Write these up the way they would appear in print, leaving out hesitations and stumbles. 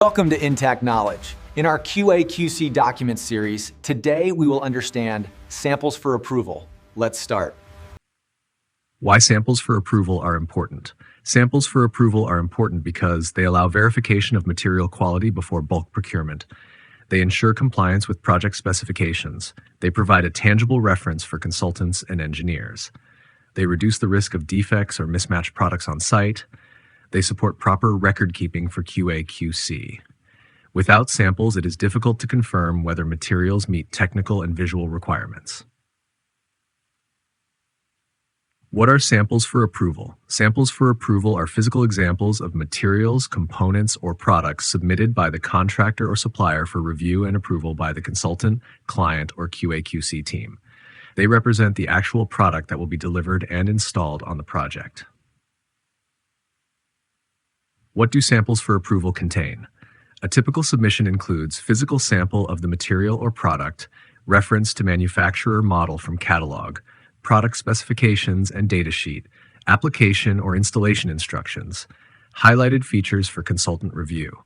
Welcome to Intact Knowledge. In our QA/QC document series, today we will understand samples for approval. Let's start. Why samples for approval are important. Samples for approval are important because they allow verification of material quality before bulk procurement. They ensure compliance with project specifications. They provide a tangible reference for consultants and engineers. They reduce the risk of defects or mismatched products on site. They support proper record keeping for QA/QC. Without samples, it is difficult to confirm whether materials meet technical and visual requirements. What are samples for approval? Samples for approval are physical examples of materials, components, or products submitted by the contractor or supplier for review and approval by the consultant, client, or QA/QC team. They represent the actual product that will be delivered and installed on the project. What do samples for approval contain? A typical submission includes physical sample of the material or product, reference to manufacturer model from catalog, product specifications and datasheet, application or installation instructions, highlighted features for consultant review.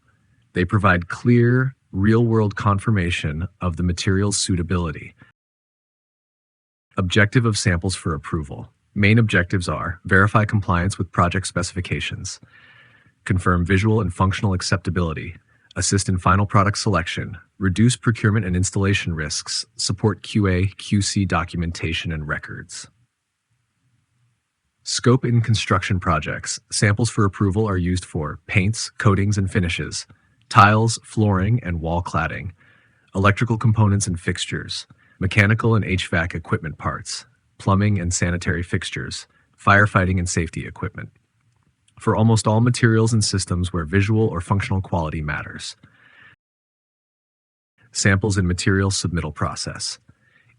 They provide clear, real-world confirmation of the material's suitability. Objective of samples for approval. Main objectives are: verify compliance with project specifications, confirm visual and functional acceptability, assist in final product selection, reduce procurement and installation risks, support QA/QC documentation and records. Scope in construction projects. Samples for approval are used for paints, coatings and finishes, tiles, flooring and wall cladding, electrical components and fixtures, mechanical and HVAC equipment parts, plumbing and sanitary fixtures, firefighting and safety equipment. For almost all materials and systems where visual or functional quality matters. Samples in material submittal process.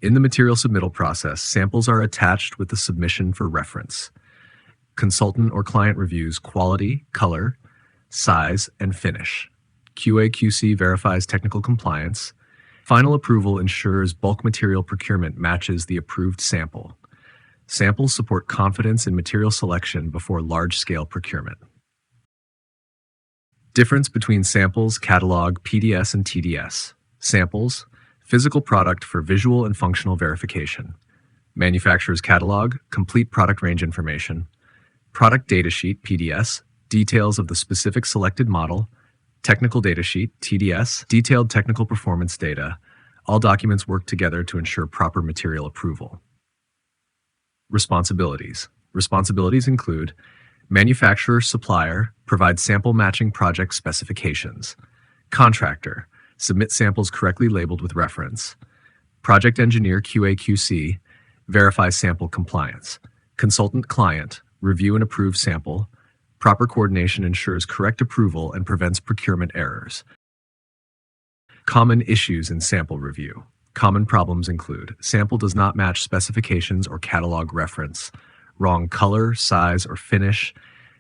In the material submittal process, samples are attached with the submission for reference. Consultant or client reviews quality, color, size, and finish. QA/QC verifies technical compliance. Final approval ensures bulk material procurement matches the approved sample. Samples support confidence in material selection before large-scale procurement. Difference between samples, catalog, PDS, and TDS. Samples, physical product for visual and functional verification. Manufacturer's catalog, complete product range information. Product datasheet, PDS, details of the specific selected model. Technical datasheet, TDS, detailed technical performance data. All documents work together to ensure proper material approval. Responsibilities. Responsibilities include: manufacturer, supplier, provide sample matching project specifications. Contractor, submit samples correctly labeled with reference. Project engineer, QA/QC, verify sample compliance. Consultant, client, review and approve sample. Proper coordination ensures correct approval and prevents procurement errors. Common issues in sample review. Common problems include: sample does not match specifications or catalog reference, wrong color, size, or finish,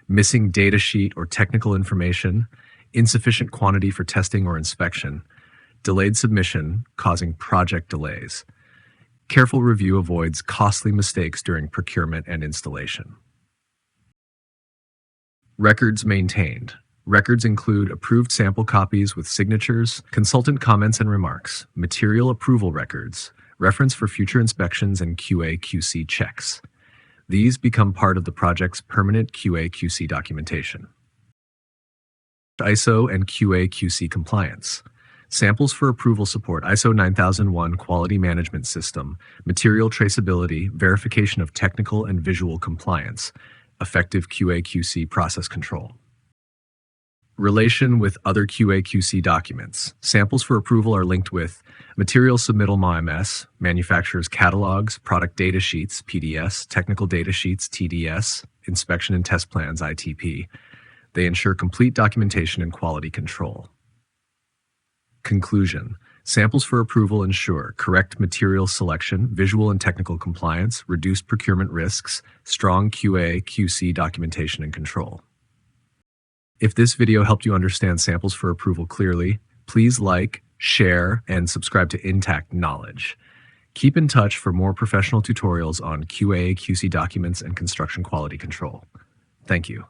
missing datasheet or technical information, insufficient quantity for testing or inspection, delayed submission causing project delays. Careful review avoids costly mistakes during procurement and installation. Records maintained. Records include approved sample copies with signatures, consultant comments and remarks, material approval records, reference for future inspections, and QA/QC checks. These become part of the project's permanent QA/QC documentation. ISO and QA/QC compliance. Samples for approval support ISO 9001 quality management system, material traceability, verification of technical and visual compliance, effective QA/QC process control. Relation with other QA/QC documents. Samples for approval are linked with material submittal MAMS, manufacturer's catalogs, product data sheets, PDS, technical data sheets, TDS, inspection and test plans, ITP. They ensure complete documentation and quality control. Conclusion. Samples for approval ensure correct material selection, visual and technical compliance, reduced procurement risks, strong QA/QC documentation and control. If this video helped you understand samples for approval clearly, please like, share, and subscribe to Intact Knowledge. Keep in touch for more professional tutorials on QA/QC documents and construction quality control. Thank you.